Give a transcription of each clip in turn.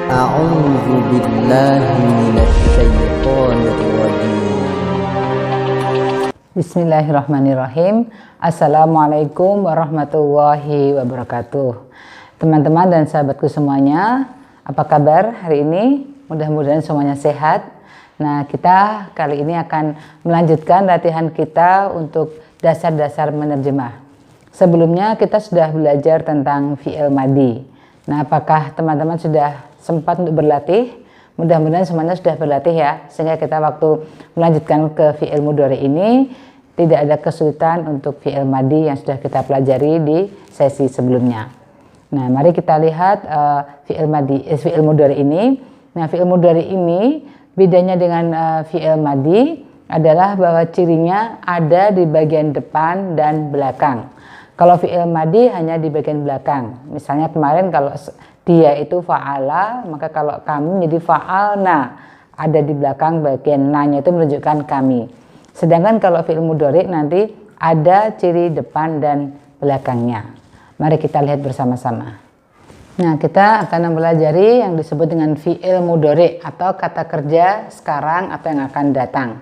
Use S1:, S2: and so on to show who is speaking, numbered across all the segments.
S1: أعوذ بالله من الشيطان الرجيم.
S2: Bismillahirrahmanirrahim. Assalamualaikum warahmatullahi wabarakatuh. Teman-teman dan sahabatku semuanya, apa kabar hari ini? Mudah-mudahan semuanya sehat. Nah, kita kali ini akan melanjutkan latihan kita untuk dasar-dasar menerjemah. Sebelumnya kita sudah belajar tentang fi'il madhi. Nah, apakah teman-teman sudah sempat untuk berlatih? Mudah-mudahan semuanya sudah berlatih ya, sehingga kita waktu melanjutkan ke fi'il mudhari ini tidak ada kesulitan untuk fi'il madhi yang sudah kita pelajari di sesi sebelumnya. Nah, mari kita lihat fi'il mudhari ini. Nah, fi'il mudhari ini bedanya dengan fi'il madhi adalah bahwa cirinya ada di bagian depan dan belakang. Kalau fi'il madhi hanya di bagian belakang. Misalnya kemarin kalau dia itu fa'ala, maka kalau kamu jadi fa'alna, ada di belakang bagian na-nya itu menunjukkan kami. Sedangkan kalau fi'il mudhari nanti ada ciri depan dan belakangnya. Mari kita lihat bersama-sama. Nah, kita akan mempelajari yang disebut dengan fi'il mudhari atau kata kerja sekarang atau yang akan datang.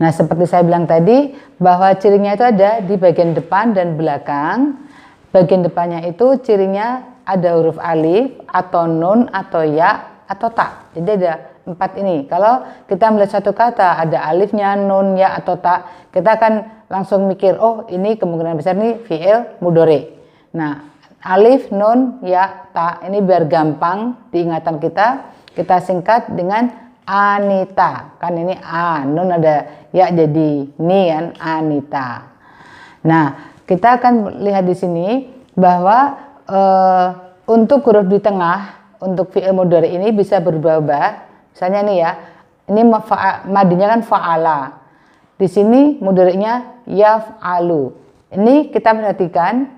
S2: Nah, seperti saya bilang tadi bahwa cirinya itu ada di bagian depan dan belakang. Bagian depannya itu cirinya ada huruf alif atau nun atau ya atau ta. Jadi ada 4 ini. Kalau kita melihat satu kata ada alifnya, nun, ya atau ta, kita akan langsung mikir, oh ini kemungkinan besar nih fi'il mudhari. Nah, alif, nun, ya, ta ini biar gampang diingatan kita singkat dengan Anita. Kan ini a, nun ada ya jadi ni kan Anita. Nah, kita akan lihat di sini bahwa untuk huruf di tengah untuk fi'il mudhari ini bisa berubah-ubah. Misalnya nih ya, ini madinya kan fa'ala. Di sini mudhari'nya yaf'alu. Ini kita perhatikan,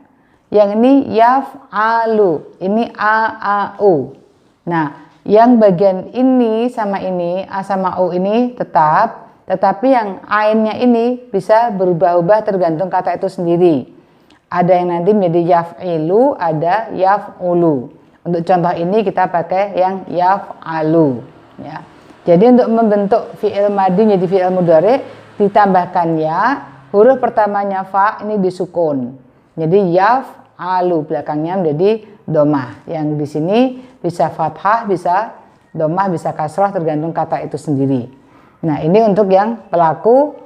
S2: yang ini yaf'alu, ini a-a-u. Nah, yang bagian ini sama ini, a sama u ini tetap, tetapi yang ainnya ini bisa berubah-ubah tergantung kata itu sendiri. Ada yang nanti menjadi yaf'ilu, ada yaf'ulu. Untuk contoh ini kita pakai yang yaf'alu. Ya. Jadi untuk membentuk fi'il madhi jadi fi'il mudhari ditambahkan ya, huruf pertamanya fa ini disukun. Jadi yaf'alu belakangnya menjadi domah. Yang di sini bisa fathah, bisa domah, bisa kasrah tergantung kata itu sendiri. Nah, ini untuk yang pelaku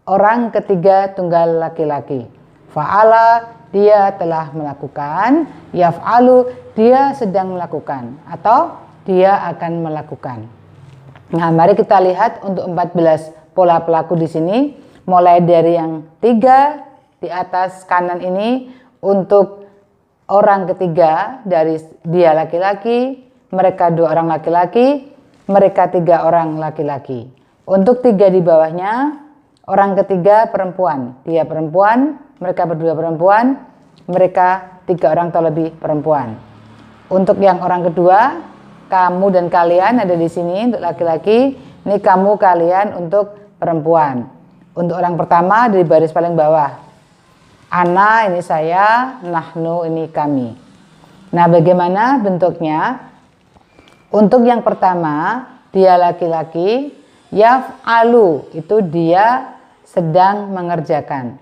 S2: orang ketiga tunggal laki-laki. Fa'ala, dia telah melakukan. Yaf'alu, dia sedang melakukan. Atau dia akan melakukan. Nah, mari kita lihat untuk 14 pola pelaku di sini. Mulai dari yang 3 di atas kanan ini untuk orang ketiga dari dia laki-laki, mereka 2 orang laki-laki, mereka 3 orang laki-laki. Untuk 3 di bawahnya, orang ketiga perempuan, dia perempuan, mereka berdua perempuan, mereka 3 orang atau lebih perempuan. Untuk yang orang kedua, kamu dan kalian ada di sini untuk laki-laki, ini kamu kalian untuk perempuan. Untuk orang pertama dari baris paling bawah. Ana ini saya, nahnu ini kami. Nah, bagaimana bentuknya? Untuk yang pertama, dia laki-laki, yaf'alu, itu dia sedang mengerjakan.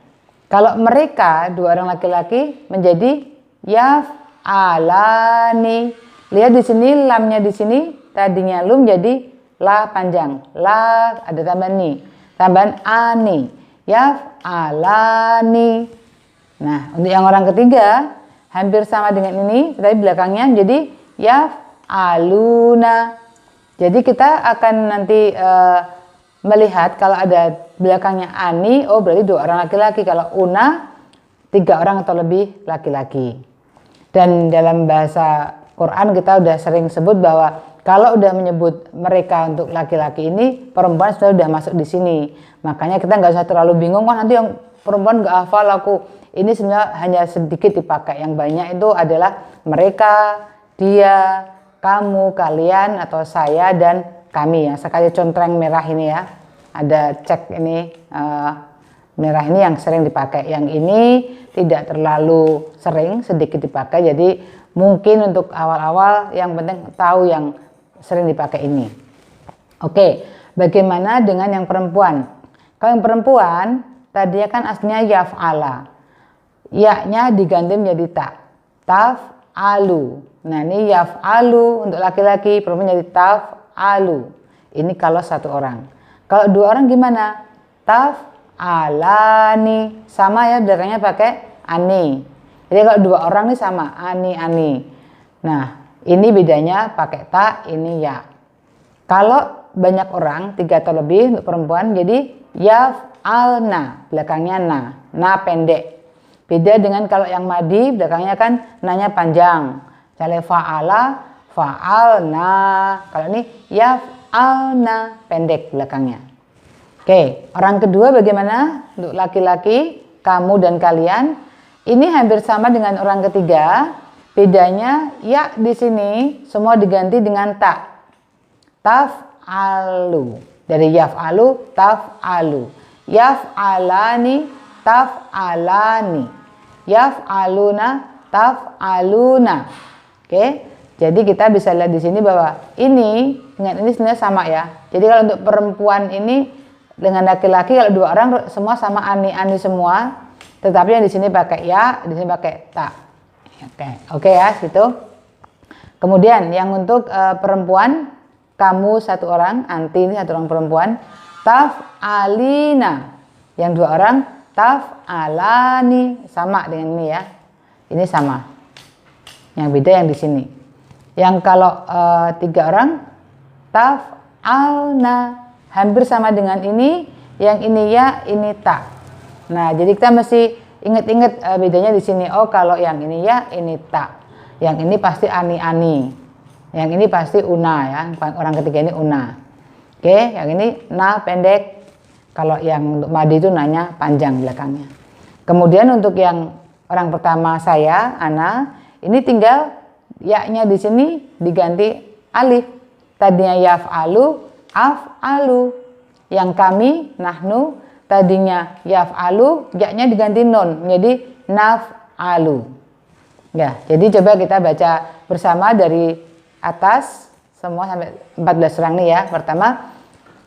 S2: Kalau mereka 2 orang laki-laki menjadi yaf'alani. Lihat di sini lamnya di sini tadinya lum jadi la panjang. La ada tambahan ni, tambahan ani. Yaf'alani. Nah, untuk yang orang ketiga hampir sama dengan ini, tapi belakangnya menjadi yaf'aluna. Jadi kita akan nanti melihat kalau ada belakangnya ani, oh berarti 2 orang laki-laki. Kalau una 3 orang atau lebih laki-laki. Dan dalam bahasa Quran kita udah sering sebut bahwa kalau udah menyebut mereka untuk laki-laki ini, perempuan sudah masuk di sini. Makanya kita nggak usah terlalu bingung, wah nanti yang perempuan nggak hafal aku. Ini sebenarnya hanya sedikit dipakai. Yang banyak itu adalah mereka, dia, kamu, kalian, atau saya, dan kami. Yang sekali contreng merah ini ya. Ada cek ini Merah ini yang sering dipakai, yang ini tidak terlalu sering, sedikit dipakai. Jadi mungkin untuk awal-awal yang penting tahu yang sering dipakai ini. Oke, bagaimana dengan yang perempuan? Kalau yang perempuan tadinya kan aslinya yaf'ala, ya-nya diganti menjadi ta, taf'alu. Nah ini yaf'alu untuk laki-laki, perempuan jadi taf'alu. Ini kalau satu orang. Kalau dua orang gimana? Taf'alani, sama ya, belakangnya pakai ani. Jadi kalau dua orang ini sama, ani. Nah ini bedanya pakai ta, ini ya. Kalau banyak orang, 3 atau lebih untuk perempuan, jadi yaf'alna, belakangnya na pendek. Beda dengan kalau yang madi, belakangnya kan nanya panjang. Misalnya fa'alna. Kalau ini yaf'alna, pendek belakangnya. Oke, orang kedua bagaimana? Untuk laki-laki, kamu dan kalian. Ini hampir sama dengan orang ketiga. Bedanya ya di sini semua diganti dengan ta. Taf'alu. Dari yaf'alu, taf'alu. Yaf'alani, taf'alani. Yaf'aluna, taf'aluna. Oke, jadi kita bisa lihat di sini bahwa ini dengan ini sebenarnya sama ya. Jadi kalau untuk perempuan ini dengan laki-laki, kalau dua orang semua sama ani semua, tetapi yang di sini pakai ya, di sini pakai ta. Oke ya, gitu. Kemudian yang untuk perempuan, kamu satu orang, anti ini satu orang perempuan, taf'alina. Yang dua orang taf'alani, sama dengan ini ya. Ini sama. Yang beda yang di sini. Yang kalau 3 orang taf'alna, hampir sama dengan ini. Yang ini ya, ini ta. Nah, jadi kita mesti ingat-ingat bedanya di sini. Oh, kalau yang ini ya, ini ta. Yang ini pasti ani. Yang ini pasti una ya. Orang ketiga ini una. Oke, yang ini na pendek. Kalau yang untuk madi itu nanya panjang belakangnya. Kemudian untuk yang orang pertama saya, Ana, ini tinggal ya-nya di sini diganti alif. Tadinya yaf'alu, af'alu. Yang kami, nahnu, tadinya yaf'alu, ya-nya diganti nun, menjadi naf'alu. Ya, jadi coba kita baca bersama dari atas semua sampai 14 orang nih ya. Pertama,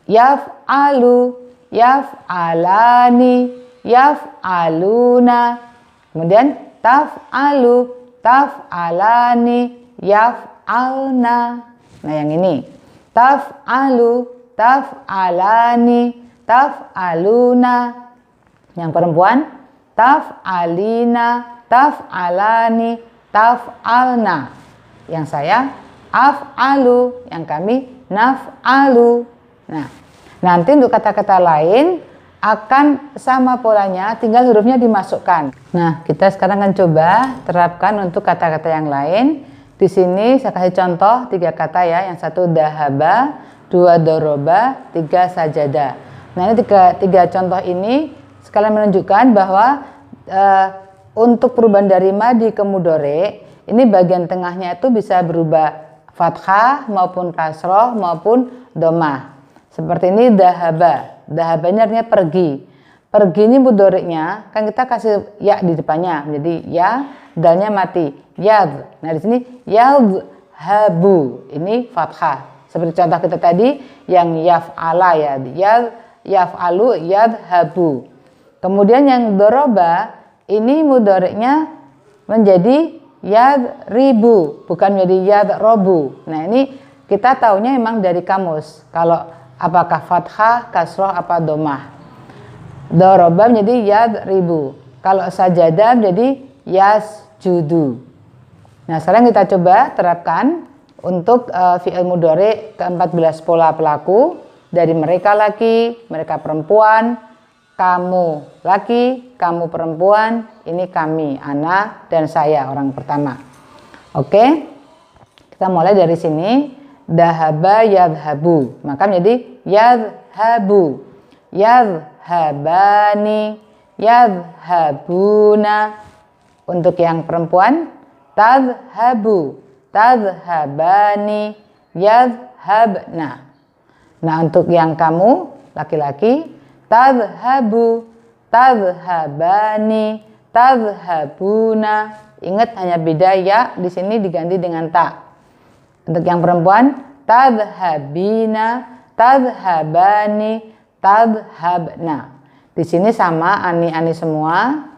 S2: yaf'alu, yaf'alani, yaf'aluna. Kemudian taf'alu, taf'alani, yaf'alna. Nah yang ini taf'alu, taf'alani, taf'aluna. Yang perempuan taf'alina, taf'alani, taf'alna. Yang saya af'alu, yang kami naf'alu. Nah, nanti untuk kata-kata lain akan sama polanya, tinggal hurufnya dimasukkan. Nah, kita sekarang akan coba terapkan untuk kata-kata yang lain. Di sini saya kasih contoh 3 kata ya. Yang satu dahaba, 2 doroba, 3 sajada. Nah, ini tiga contoh ini sekalian menunjukkan bahwa untuk perubahan dari madi ke mudhari, ini bagian tengahnya itu bisa berubah fathah maupun kasroh maupun domah. Seperti ini dahaba. Dahaba ini artinya pergi. Pergi ini mudhari'nya kan kita kasih ya di depannya. Jadi ya, dalnya mati. Yad. Nah di sini yadhabu. Ini fathah. Seperti contoh kita tadi yang yaf'ala ya. Yaf'alu yadhabu. Kemudian yang doroba ini mudhari'nya menjadi yadribu, bukan menjadi yadrobu. Nah ini kita taunya memang dari kamus. Kalau apakah fathah, kasroh, apa domah. Doroba menjadi yadribu. Kalau sajadah menjadi yasjudu. Nah sekarang kita coba terapkan untuk fi'il mudhari ke-14 pola pelaku. Dari mereka laki, mereka perempuan, kamu laki, kamu perempuan, ini kami, ana dan saya orang pertama. Oke, kita mulai dari sini. Dahaba yadhabu, maka menjadi yadhabu, yadhabani, yadhabuna. Untuk yang perempuan tadhabu, tadhabani, yadhabna. Nah untuk yang kamu laki-laki tadhabu, tadhhabani, tadhhabuna. Ingat hanya beda ya di sini diganti dengan ta. Untuk yang perempuan tadhhabina, tadhhabani, tadhhabna. Di sini sama ani-ani semua.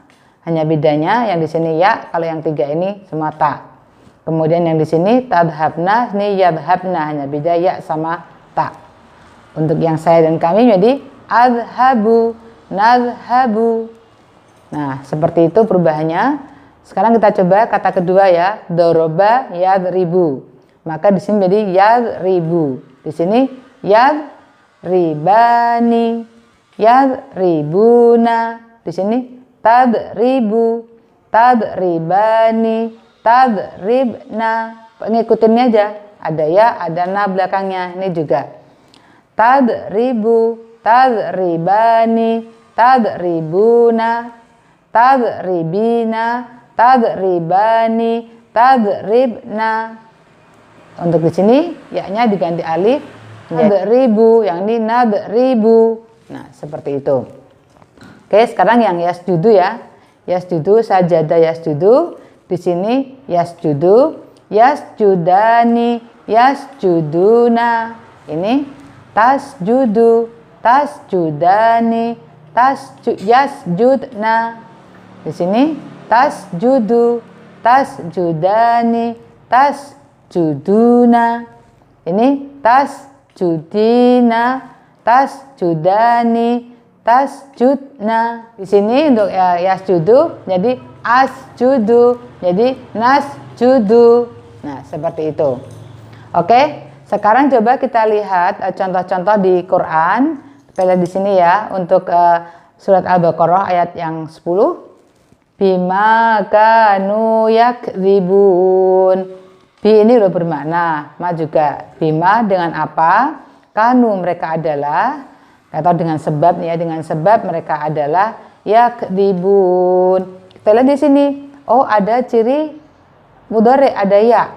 S2: Hanya bedanya yang di sini ya, kalau yang tiga ini semua ta. Kemudian yang di sini tadhabna, ini yadhabna, hanya beda ya sama ta. Untuk yang saya dan kami jadi adhabu, nadhabu. Nah, seperti itu perubahannya. Sekarang kita coba kata kedua ya, doroba yadribu. Maka di sini jadi yadribu. Di sini yadribani, yadribuna. Di sini tadribu, tadribani, tadribna. Ngikutinnya aja. Ada ya, ada na belakangnya. Ini juga. Tadribu, tadribani, tadribuna, tadribina, tadribani, tadribna. Untuk di sini ya-nya diganti alif. Nadribu, yang ini nadribu. Nah, seperti itu. Oke, sekarang yang yasjudu ya. Yasjudu, sajada yasjudu. Di sini yasjudu, yasjudani, yasjuduna. Ini tasjudu, tasjudani, yasjudna. Di sini tasjudu, tasjudani, tasjuduna. Ini tasjudina, tasjudani, tasjudna. Di sini untuk yasjudu jadi asjudu, jadi nasjudu. Nah, seperti itu. Oke, sekarang coba kita lihat contoh-contoh di Quran. Kita lihat di sini ya, untuk surat Al-Baqarah ayat yang 10. Bima kanu yakdzibun. Bi ini udah bermakna, ma juga. Bima dengan apa? Kanu mereka adalah, atau dengan sebab nih ya, dengan sebab mereka adalah yakdzibun. Kita lihat di sini, oh ada ciri mudhari, ada ya.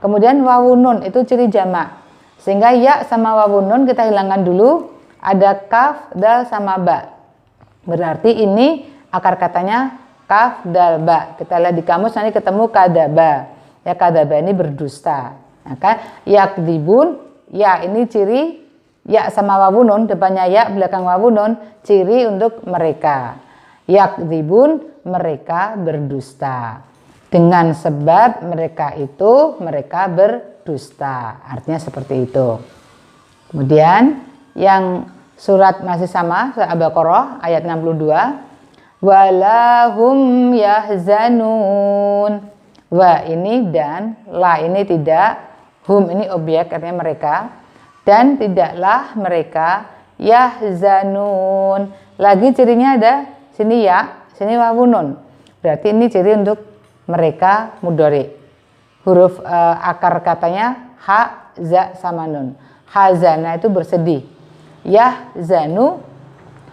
S2: Kemudian wawunun itu ciri jamak. Sehingga ya sama wawunun kita hilangkan dulu. Ada kaf, dal sama ba. Berarti ini akar katanya kaf, dal, ba. Kita lihat di kamus nanti ketemu kadaba. Ya, kadaba ini berdusta. Maka yakdzibun, ya ini ciri ya sama wawunun, depannya ya, belakang wawunun, ciri untuk mereka. Yakdzibun, mereka berdusta. Dengan sebab mereka itu, mereka berdusta. Artinya seperti itu. Kemudian yang surat masih sama, surat Al-Baqarah ayat 62. Walahum yahzanun. Wa ini dan, la ini tidak, hum ini objek artinya mereka, dan tidaklah mereka yahzanun. Lagi cirinya ada sini ya, sini wawunun. Berarti ini ciri untuk mereka mudhari. Huruf akar katanya ha, za sama nun. Hazana itu bersedih. Yahzanu,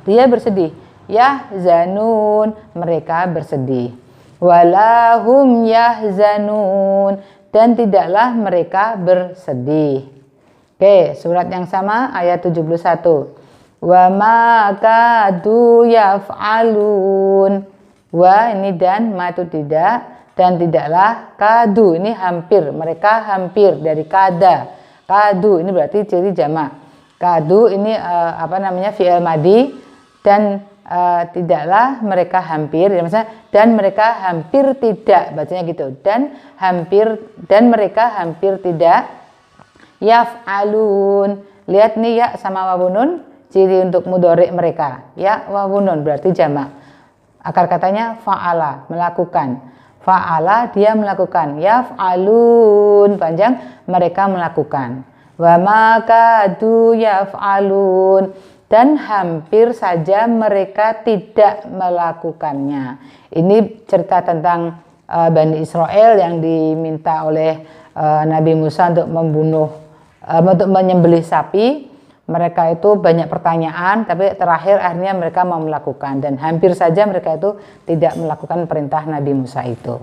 S2: dia bersedih. Yahzanun, mereka bersedih. Walahum yahzanun, dan tidaklah mereka bersedih. Oke, surat yang sama ayat 71. Wa ma kadu yaf'alun. Wa ini dan, ma itu tidak, dan tidaklah, kadu ini hampir, mereka hampir dari kada. Kadu ini berarti ciri jamak. Kadu ini fi'il madi, dan tidaklah mereka hampir, ya, misalnya, dan mereka hampir tidak, bacanya gitu, dan hampir, dan mereka hampir tidak yaf'alun. Lihat nih ya sama wawunun, ciri untuk mudhari mereka ya, wawunun berarti jamak. Akar katanya fa'ala, melakukan. Fa'ala dia melakukan, yaf'alun panjang, mereka melakukan. Wa ma kadu yaf'alun, dan hampir saja mereka tidak melakukannya. Ini cerita tentang Bani Israel yang diminta oleh Nabi Musa untuk menyembelih sapi. Mereka itu banyak pertanyaan, tapi terakhir akhirnya mereka mau melakukan, dan hampir saja mereka itu tidak melakukan perintah Nabi Musa itu.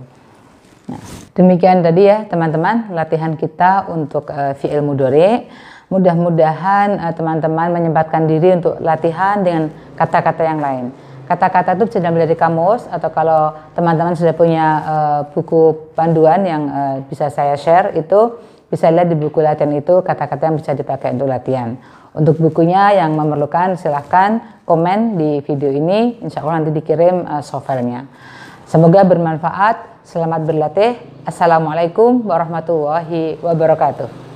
S2: Nah, demikian tadi ya teman-teman latihan kita untuk fi'il mudhari. Mudah-mudahan teman-teman menyempatkan diri untuk latihan dengan kata-kata yang lain. Kata-kata itu bisa diambil dari kamus, atau kalau teman-teman sudah punya buku panduan yang bisa saya share, itu bisa lihat di buku latihan itu kata-kata yang bisa dipakai untuk latihan. Untuk bukunya yang memerlukan silahkan komen di video ini, insya Allah nanti dikirim softwarenya. Semoga bermanfaat, selamat berlatih. Assalamualaikum warahmatullahi wabarakatuh.